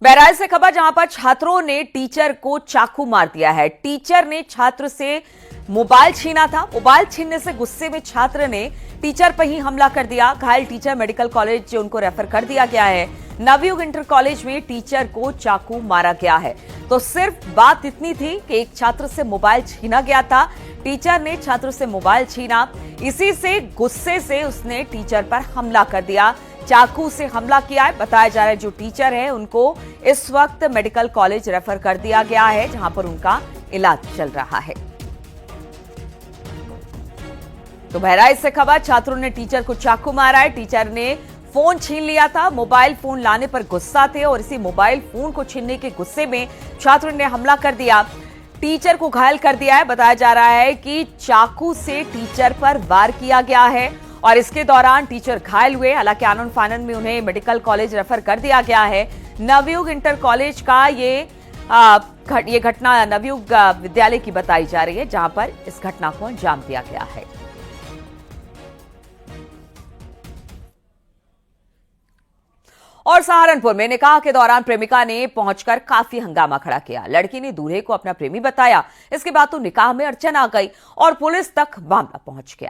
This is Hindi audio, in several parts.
बहराइच से खबर जहां पर छात्रों ने टीचर को चाकू मार दिया है। टीचर ने छात्र से मोबाइल छीना था। मोबाइल छीनने से गुस्से में छात्र ने टीचर पर ही हमला कर दिया। घायल टीचर मेडिकल कॉलेज उनको रेफर कर दिया गया है। नवयुग इंटर कॉलेज में टीचर को चाकू मारा गया है। तो सिर्फ बात इतनी थी कि एक छात्र से मोबाइल छीना गया था। टीचर ने छात्र से मोबाइल छीना, इसी से गुस्से से उसने टीचर पर हमला कर दिया। चाकू से हमला किया है। बताया जा रहा है जो टीचर है उनको इस वक्त मेडिकल कॉलेज रेफर कर दिया गया है, जहां पर उनका इलाज चल रहा है। तो बहराइच से खबर, छात्रों ने टीचर को चाकू मारा है। टीचर ने फोन छीन लिया था। मोबाइल फोन लाने पर गुस्सा थे और इसी मोबाइल फोन को छीनने के गुस्से में छात्रों ने हमला कर दिया। टीचर को घायल कर दिया है। बताया जा रहा है कि चाकू से टीचर पर वार किया गया है और इसके दौरान टीचर घायल हुए। हालांकि आनन फानन में उन्हें मेडिकल कॉलेज रेफर कर दिया गया है। नवयुग इंटर कॉलेज का ये घटना नवयुग विद्यालय की बताई जा रही है, जहां पर इस घटना को अंजाम दिया गया है। और सहारनपुर में निकाह के दौरान प्रेमिका ने पहुंचकर काफी हंगामा खड़ा किया। लड़की ने दूल्हे को अपना प्रेमी बताया। इसके बाद तो निकाह में अड़चन आ गई और पुलिस तक मामला पहुंच गया।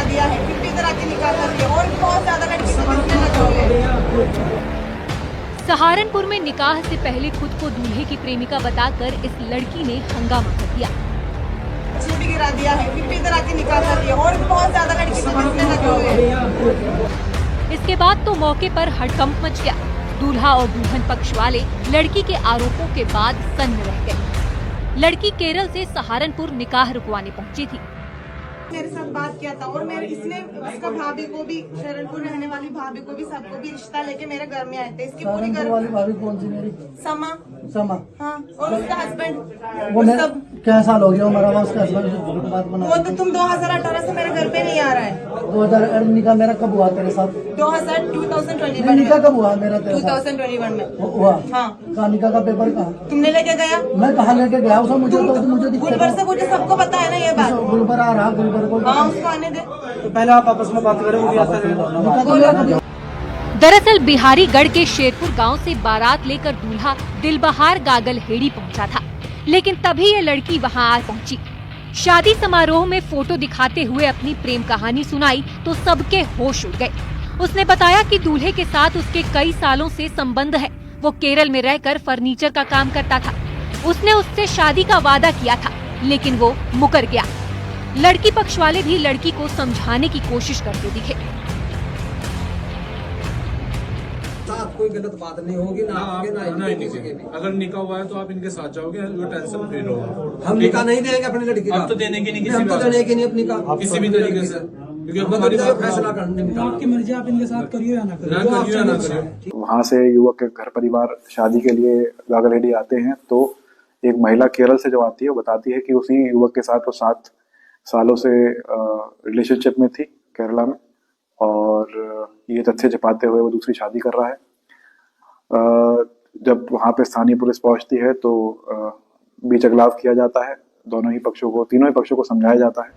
दिया है, फिर भी इधर आके निकाह कर दिया और बहुत ज्यादा लड़की को दिखने लगे। सहारनपुर में निकाह से पहले खुद को दूल्हे की प्रेमिका बताकर इस लड़की ने हंगामा कर दिया। भी गिरा दिया है, फिर भी इधर आके निकाह कर दिया और बहुत ज्यादा लड़की को दिखने लगे। इसके बाद तो मौके पर हड़कंप मच गया। दूल्हा और दुल्हन पक्ष वाले लड़की के आरोपों के बाद सन्न रह गए। लड़की केरल से सहारनपुर निकाह रुकवाने पहुंची थी। मेरे साथ बात किया था और मेरे इसने उसका भाभी को भी, शरणपुर रहने वाली भाभी को भी, सबको भी रिश्ता लेके मेरे घर में आए थे। इसकी पूरी घर वाली भाभी कौन सी मेरी? समा। हाँ, और उसका हस्बैंड वो सब क्या साल हो गया हमारा उसका हस्बैंड बात बना। वो तो तुम 2018 से मेरे घर पे नहीं आ रहा है। 2000 निकाह मेरा कब हुआ तेरे साथ? 2021 निकाह कब हुआ मेरा तेरे साथ? 2021 में हुआ। हाँ, कहाँ निकाह का पेपर कहाँ तुमने लेके गया? मैं कहाँ लेके गया? उसे मुझे गुलबर से मुझे सबको पता है ना ये बात। गुलबर आ रहा, गुलबर को हाँ, उसको आने दे। तो पहले आप आपस में बात करें। दरअसल बिहारीगढ़ के शेरपुर गांव से बारात लेकर दूल्हा दिलबहार गागल हेड़ी पहुंचा था, लेकिन तभी ये लड़की वहां आ पहुंची। शादी समारोह में फोटो दिखाते हुए अपनी प्रेम कहानी सुनाई तो सबके होश उड़ गए। उसने बताया कि दूल्हे के साथ उसके कई सालों से संबंध है। वो केरल में रहकर फर्नीचर का काम करता था। उसने उससे शादी का वादा किया था, लेकिन वो मुकर गया। लड़की पक्ष वाले भी लड़की को समझाने की कोशिश करते दिखे। कोई गलत बात नहीं होगी ना आगे ना किसी के भी। अगर निकाह हुआ है तो आप इनके साथ जाओगे, वो टेंशन फ्री रहो। हम निकाह नहीं देंगे अपनी लड़की का। अब तो देने की नहीं, हम तो देने की नहीं अपनी का किसी भी तरीके से, क्योंकि हमारी फैसला करने आपकी मर्जी, आप इनके साथ करिए या ना करिए। वहाँ से युवक के घर परिवार शादी के लिए गागलहेड़ी आते हैं, तो एक महिला केरल से जो आती है वो बताती है कि उसी युवक के साथ वो 7 सालों से रिलेशनशिप में थी केरला में, और ये तथ्य छिपाते हुए वो दूसरी शादी कर रहा है। जब वहाँ पे स्थानीय पुलिस पहुंचती है तो बीच अगलाव किया जाता है। तीनों ही पक्षों को समझाया जाता है।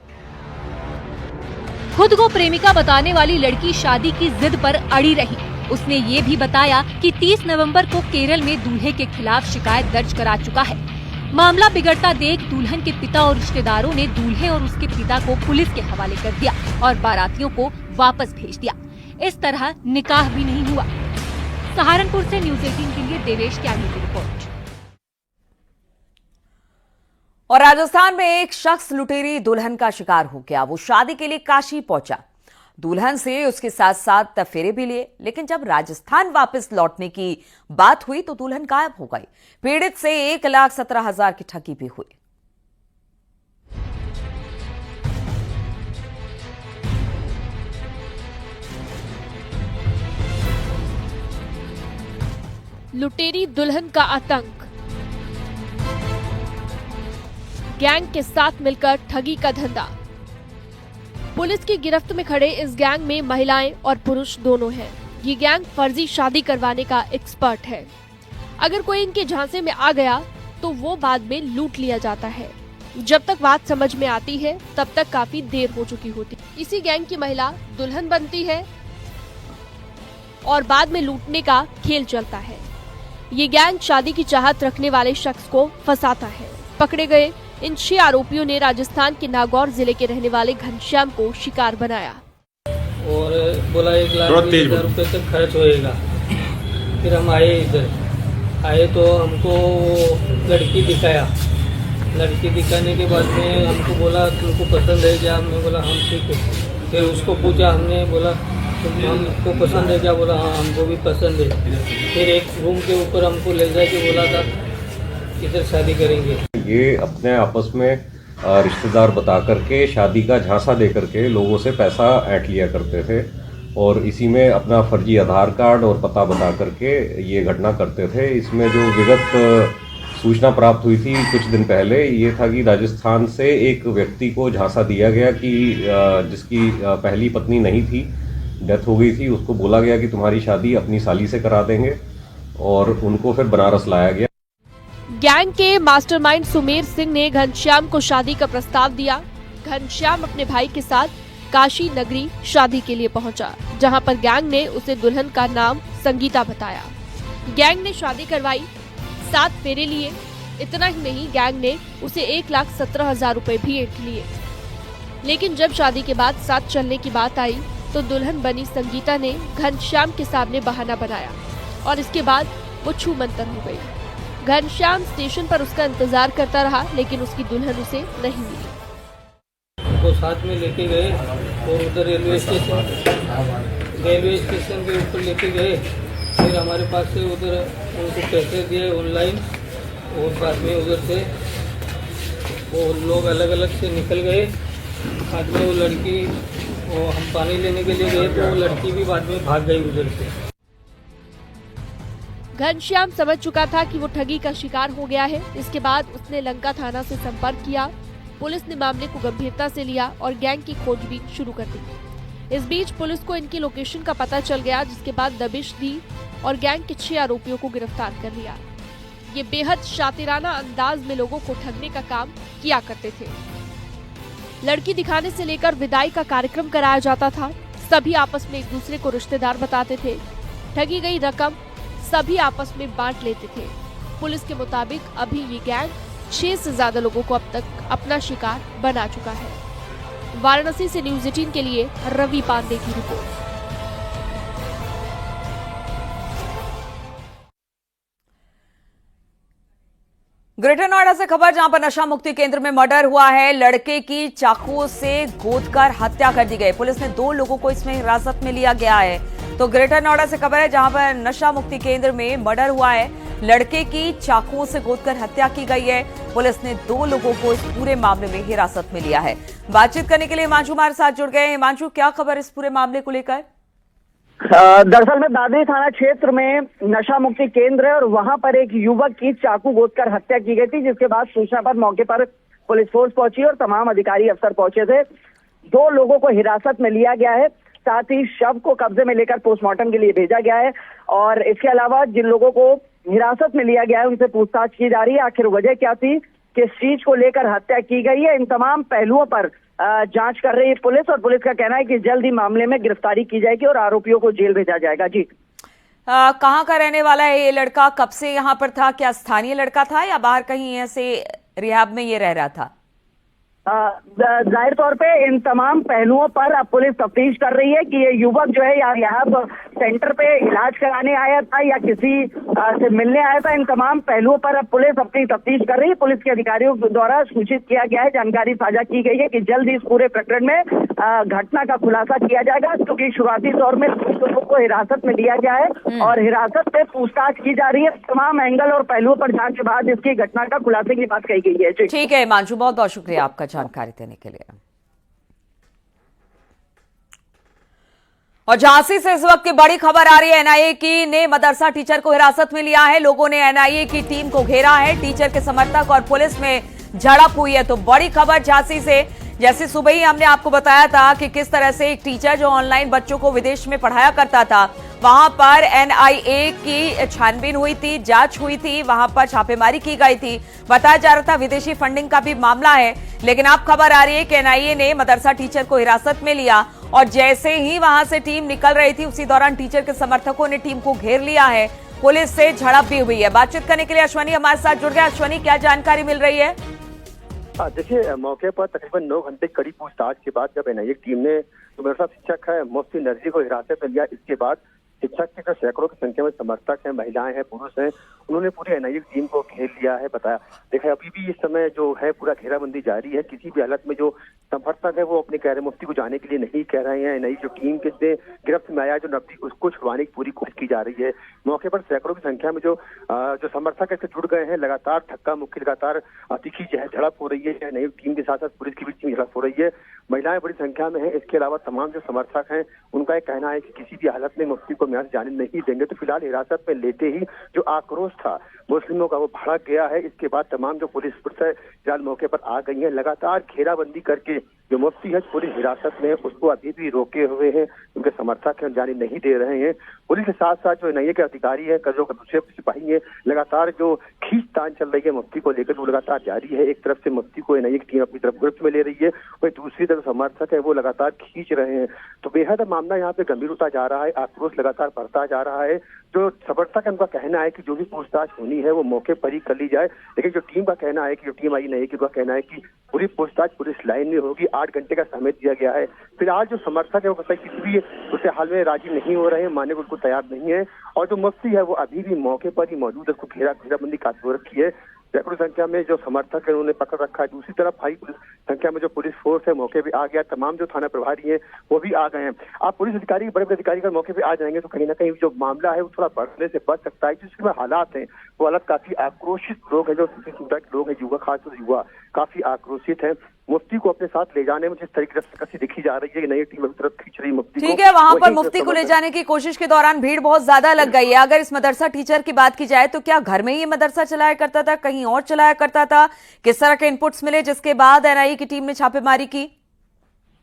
खुद को प्रेमिका बताने वाली लड़की शादी की जिद पर अड़ी रही। उसने ये भी बताया कि 30 नवंबर को केरल में दूल्हे के खिलाफ शिकायत दर्ज करा चुका है। मामला बिगड़ता देख दुल्हन के पिता और रिश्तेदारों ने दूल्हे और उसके पिता को पुलिस के हवाले कर दिया और बारातियों को वापस भेज दिया। इस तरह निकाह भी नहीं हुआ। सहारनपुर से न्यूज़ 18 के लिए देवेश त्यागी की रिपोर्ट। और राजस्थान में एक शख्स लुटेरी दुल्हन का शिकार हो गया। वो शादी के लिए काशी पहुंचा। दुल्हन से उसके साथ साथ फेरे भी लिए, लेकिन जब राजस्थान वापस लौटने की बात हुई तो दुल्हन गायब हो गई। पीड़ित से 1,17,000 की ठगी भी हुई। लुटेरी दुल्हन का आतंक, गैंग के साथ मिलकर ठगी का धंधा। पुलिस की गिरफ्त में खड़े इस गैंग में महिलाएं और पुरुष दोनों हैं। ये गैंग फर्जी शादी करवाने का एक्सपर्ट है। अगर कोई इनके झांसे में आ गया तो वो बाद में लूट लिया जाता है। जब तक बात समझ में आती है तब तक काफी देर हो चुकी होती। इसी गैंग की महिला दुल्हन बनती है और बाद में लूटने का खेल चलता है। ये गैंग शादी की चाहत रखने वाले शख्स को फंसाता है। पकड़े गए इन 6 आरोपियों ने राजस्थान के नागौर जिले के रहने वाले घनश्याम को शिकार बनाया और बोला 1,20,000 रुपये तक खर्च होएगा। फिर हम इधर आए तो हमको लड़की दिखाया। लड़की दिखाने के बाद में हमको बोला तुमको पसंद है क्या? हमने बोला हम ठीक है। फिर उसको पूछा हमने, बोला हमको पसंद है क्या? बोला हाँ हमको भी पसंद है। फिर एक रूम के ऊपर हमको ले जाके बोला था इधर शादी करेंगे। ये अपने आपस में रिश्तेदार बता करके शादी का झांसा दे करके लोगों से पैसा ऐंठ लिया करते थे और इसी में अपना फर्जी आधार कार्ड और पता बता करके ये घटना करते थे। इसमें जो विगत सूचना प्राप्त हुई थी कुछ दिन पहले, ये था कि राजस्थान से एक व्यक्ति को झांसा दिया गया कि जिसकी पहली पत्नी नहीं थी, डेथ हो गई थी, उसको बोला गया कि तुम्हारी शादी अपनी साली से करा देंगे और उनको फिर बनारस लाया गया। गैंग के मास्टरमाइंड सुमेर सिंह ने घनश्याम को शादी का प्रस्ताव दिया। घनश्याम अपने भाई के साथ काशी नगरी शादी के लिए पहुंचा, जहां पर गैंग ने उसे दुल्हन का नाम संगीता बताया। गैंग ने शादी करवाई, 7 फेरे लिए। इतना ही नहीं, गैंग ने उसे 1,17,000 रुपए भी ऐंठ लिए। लेकिन जब शादी के बाद साथ चलने की बात आई तो दुल्हन बनी संगीता ने घनश्याम के सामने बहाना बनाया और इसके बाद वो छूमंतर हो गई। घनश्याम स्टेशन पर उसका इंतजार करता रहा, लेकिन उसकी दुल्हन उसे नहीं मिली। उनको साथ में लेके गए और उधर रेलवे स्टेशन के ऊपर लेके गए। फिर हमारे पास से उधर उनको पैसे दिए ऑनलाइन और बाद में उधर से वो लोग अलग अलग से निकल गए। बाद में वो लड़की, वो हम पानी लेने के लिए गए तो वो लड़की भी बाद में भाग गई उधर से। घनश्याम समझ चुका था कि वो ठगी का शिकार हो गया है। इसके बाद उसने लंका थाना से संपर्क किया। पुलिस ने मामले को गंभीरता से लिया और गैंग की खोजबीन शुरू कर दी। इस बीच पुलिस को इनकी लोकेशन का पता चल गया, जिसके बाद दबिश दी और गैंग के 6 आरोपियों को गिरफ्तार कर लिया। ये बेहद शातिराना अंदाज में लोगों को ठगने का काम किया करते थे। लड़की दिखाने से लेकर विदाई का कार्यक्रम कराया जाता था। सभी आपस में एक दूसरे को रिश्तेदार बताते थे। ठगी गई रकम सभी आपस में बांट लेते थे। पुलिस के मुताबिक अभी ये गैंग 6 से ज्यादा लोगों को अब तक अपना शिकार बना चुका है। वाराणसी से न्यूज़ 18 के लिए रवि पांडे की रिपोर्ट। ग्रेटर नोएडा से खबर, जहां पर नशा मुक्ति केंद्र में मर्डर हुआ है। लड़के की चाकुओं से गोदकर हत्या कर दी गई। पुलिस ने 2 लोगों को इसमें हिरासत में लिया गया है। तो ग्रेटर नोएडा से खबर है, जहां पर नशा मुक्ति केंद्र में मर्डर हुआ है। लड़के की चाकुओं से गोदकर हत्या की गई है। पुलिस ने 2 लोगों को इस पूरे मामले में हिरासत में लिया है। बातचीत करने के लिए हिमांशु हमारे साथ जुड़ गए। हिमांशु, क्या खबर इस पूरे मामले को लेकर? दरअसल में दादरी थाना क्षेत्र में नशा मुक्ति केंद्र है और वहां पर एक युवक की चाकू गोदकर हत्या की गई थी, जिसके बाद सूचना पर मौके पर पुलिस फोर्स पहुंची और तमाम अधिकारी अफसर पहुंचे थे। 2 लोगों को हिरासत में लिया गया है, साथ ही शव को कब्जे में लेकर पोस्टमार्टम के लिए भेजा गया है। और इसके अलावा जिन लोगों को हिरासत में लिया गया है उनसे पूछताछ की जा रही है। आखिर वजह क्या थी, किस चीज को लेकर हत्या की गई है, इन तमाम पहलुओं पर जांच कर रही है पुलिस। और पुलिस का कहना है कि जल्द ही मामले में गिरफ्तारी की जाएगी और आरोपियों को जेल भेजा जाएगा। जी, कहाँ का रहने वाला है ये लड़का? कब से यहाँ पर था? क्या स्थानीय लड़का था या बाहर कहीं ऐसे रिहाब में ये रह रहा था? जाहिर तौर पे इन तमाम पहलुओं पर अब पुलिस तफ्तीश कर रही है कि ये युवक जो है या यहाँ सेंटर पे इलाज कराने आया था या किसी से मिलने आया था। इन तमाम पहलुओं पर अब पुलिस अपनी तफ्तीश कर रही है। पुलिस के अधिकारियों द्वारा सूचित किया गया है, जानकारी साझा की गई है कि जल्द ही इस पूरे प्रकरण में घटना का खुलासा किया जाएगा, क्योंकि शुरुआती तौर में लोगों को हिरासत में लिया गया है और हिरासत में पूछताछ की जा रही है। तमाम एंगल और पहलुओं पर जांच के बाद इसकी घटना का खुलासे की बात कही गई है। ठीक है हिमांशु, बहुत बहुत शुक्रिया आपका जानकारी देने के लिए। और झांसी से इस वक्त की बड़ी खबर आ रही है। एनआईए की ने मदरसा टीचर को हिरासत में लिया है। लोगों ने एनआईए की टीम को घेरा है। टीचर के समर्थक और पुलिस में झड़प हुई है। तो बड़ी खबर झांसी से, जैसे सुबह ही हमने आपको बताया था कि किस तरह से एक टीचर जो ऑनलाइन बच्चों को विदेश में पढ़ाया करता था, वहां पर एनआईए की छानबीन हुई थी, जांच हुई थी, वहां पर छापेमारी की गई थी। बताया जा रहा था विदेशी फंडिंग का भी मामला है, लेकिन अब खबर आ रही है कि एनआईए ने मदरसा टीचर को हिरासत में लिया और जैसे ही वहां से टीम निकल रही थी उसी दौरान टीचर के समर्थकों ने टीम को घेर लिया है। पुलिस से झड़प भी हुई है। बातचीत करने के लिए अश्वनी हमारे साथ जुड़ गया। अश्वनी, क्या जानकारी मिल रही है? देखिए, मौके पर तकरीबन 9 घंटे कड़ी पूछताछ के बाद जब एनआईए टीम ने जो मदरसा शिक्षक है मुफ्ती नरजी को हिरासत में लिया, इसके बाद शिक्षक के जो सैकड़ों की संख्या में समर्थक हैं, महिलाएं हैं, पुरुष हैं, उन्होंने पूरी एनआईए टीम को घेर लिया है। बताया देखा अभी भी इस समय जो है पूरा घेराबंदी जारी है। किसी भी हालत में जो समर्थक है वो अपने कह रहे मुफ्ती को जाने के लिए नहीं कह रहे हैं। एनआईए जो टीम के गिरफ्त में आया जो नब्बी, उसको छुड़वाने की पूरी कोशिश की जा रही है। मौके पर सैकड़ों की संख्या में जो समर्थक इससे जुड़ गए हैं। लगातार धक्का मुक्की, लगातार तीखी झड़प हो रही है। एनआईए टीम के साथ साथ पुलिस की भी झड़प हो रही है। महिलाएं बड़ी संख्या में है। इसके अलावा तमाम जो समर्थक हैं उनका एक कहना है कि किसी भी हालत में मुफ्ती को यहाँ से जाने नहीं देंगे। तो फिलहाल हिरासत में लेते ही जो आक्रोश था मुस्लिमों का वो भड़क गया है। इसके बाद तमाम जो पुलिस फिलहाल मौके पर आ गई है। लगातार घेराबंदी करके जो मुफ्ती है पुलिस हिरासत में उसको अभी भी रोके हुए हैं। उनके समर्थक हैं जाने नहीं दे रहे हैं। पुलिस के साथ साथ जो एनआईए के अधिकारी है, जो दूसरे सिपाही है, लगातार जो खींचतान चल रही है मुफ्ती को लेकर वो लगातार जारी है। एक तरफ से मुफ्ती को एनआईए की टीम अपनी तरफ गिरफ्त में ले रही है, वही दूसरी तरफ समर्थक है वो लगातार खींच रहे हैं। तो बेहद मामला यहाँ पे गंभीर होता जा रहा है। आक्रोश लगातार बढ़ता जा रहा है। जो समर्थक है उनका कहना है कि जो भी पूछताछ होनी है वो मौके पर ही कर ली जाए, लेकिन जो टीम का कहना है कि जो टीम आई नहीं कि उनका कहना है कि पूरी पूछताछ पुलिस लाइन में होगी। 8 घंटे का समय दिया गया है। फिलहाल जो समर्थक है वो पता है किसी भी उससे हाल में राजी नहीं हो रहे हैं, मानने को उनको तैयार नहीं है। और जो मुफ्ती है वो अभी भी मौके पर ही मौजूद है। उसको घेराबंदी काफी हो रखी है। सैकड़ों संख्या में जो समर्थक है उन्होंने पकड़ रखा है। दूसरी तरफ भारी संख्या में जो पुलिस फोर्स है मौके पे आ गया। तमाम जो थाना प्रभारी हैं वो भी आ गए हैं। आप पुलिस अधिकारी, बड़े बड़े अधिकारी अगर मौके पे आ जाएंगे तो कहीं ना कहीं जो मामला है वो थोड़ा बढ़ने से बच सकता है। जिसके हालात हैं वो हालात काफी आक्रोशित लोग हैं। जो लोग हैं, युवा, खासतौर से युवा काफी आक्रोशित है। मुफ्ती को अपने साथ ले जाने में जिस तरीके से दिखी जा रही है नई टीम अभी तरफ खींच रही मुफ्ती को। ठीक है, वहां पर मुफ्ती को ले जाने की कोशिश के दौरान भीड़ बहुत ज्यादा लग गई है। अगर इस मदरसा टीचर की बात की जाए तो क्या घर में ही मदरसा चलाया करता था, कहीं और चलाया करता था? किस तरह के इनपुट्स मिले जिसके बाद एनआईए की टीम ने छापेमारी की?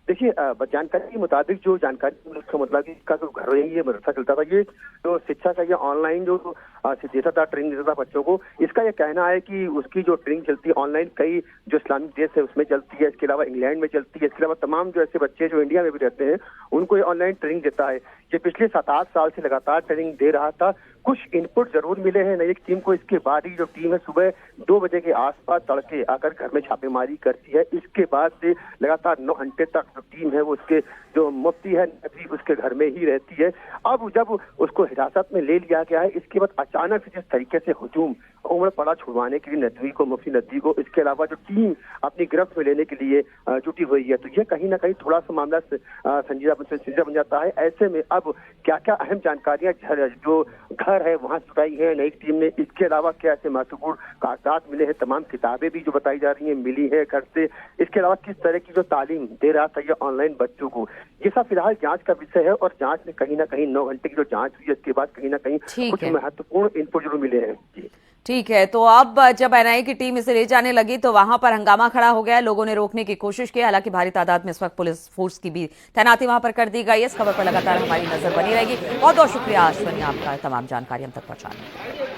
देखिए, जानकारी के मुताबिक जो जानकारी उसका मतलब कि इसका जो घर यही मदरसा चलता था। ये जो शिक्षा का ये ऑनलाइन जो देता था, ट्रेनिंग देता था बच्चों को। इसका ये कहना है कि उसकी जो ट्रेनिंग चलती है ऑनलाइन कई जो इस्लामिक देश है उसमें चलती है। इसके अलावा इंग्लैंड में चलती है। इसके अलावा तमाम जो ऐसे बच्चे जो इंडिया में भी रहते हैं उनको ये ऑनलाइन ट्रेनिंग देता है। ये पिछले 7-8 साल से लगातार ट्रेनिंग दे रहा था। कुछ इनपुट जरूर मिले हैं नई टीम को। इसके बाद ही जो टीम है सुबह 2 बजे के आसपास तड़के आकर घर में छापेमारी करती है। इसके बाद से लगातार 9 घंटे तक जो टीम है वो उसके जो मुफ्ती है उसके घर में ही रहती है। अब जब उसको हिरासत में ले लिया गया है, इसके बाद अचानक से जिस तरीके से हुजूम उमड़ पड़ा छुड़वाने के लिए नदवी को, मुफ्ती नदवी को, इसके अलावा जो टीम अपनी गिरफ्त में लेने के लिए जुटी हुई है, तो ये कहीं ना कहीं थोड़ा सा मामला संजीदा बन जाता है। ऐसे में अब क्या क्या अहम जानकारियां जो घर है वहां जुटाई है नई टीम ने, इसके अलावा क्या ऐसे महत्वपूर्ण कागजात मिले हैं, तमाम किताबें भी जो बताई जा रही हैं मिली है घर से। इसके अलावा किस तरह की जो तालीम दे रहा था ये ऑनलाइन बच्चों को, ये सब फिलहाल जांच का विषय है। और जांच में कहीं ना कहीं 9 घंटे की जो जांच हुई है इसके बाद कहीं ना कहीं कुछ महत्वपूर्ण इनपुट जरूर मिले हैं। जी ठीक है, तो अब जब एनआईए की टीम इसे ले जाने लगी तो वहां पर हंगामा खड़ा हो गया। लोगों ने रोकने की कोशिश की। हालांकि भारी तादाद में इस वक्त पुलिस फोर्स की भी तैनाती वहां पर कर दी गई है। इस खबर पर लगातार हमारी नजर बनी रहेगी। बहुत बहुत शुक्रिया अश्वनी आपका तमाम जानकारी हम तक पहुंचाने।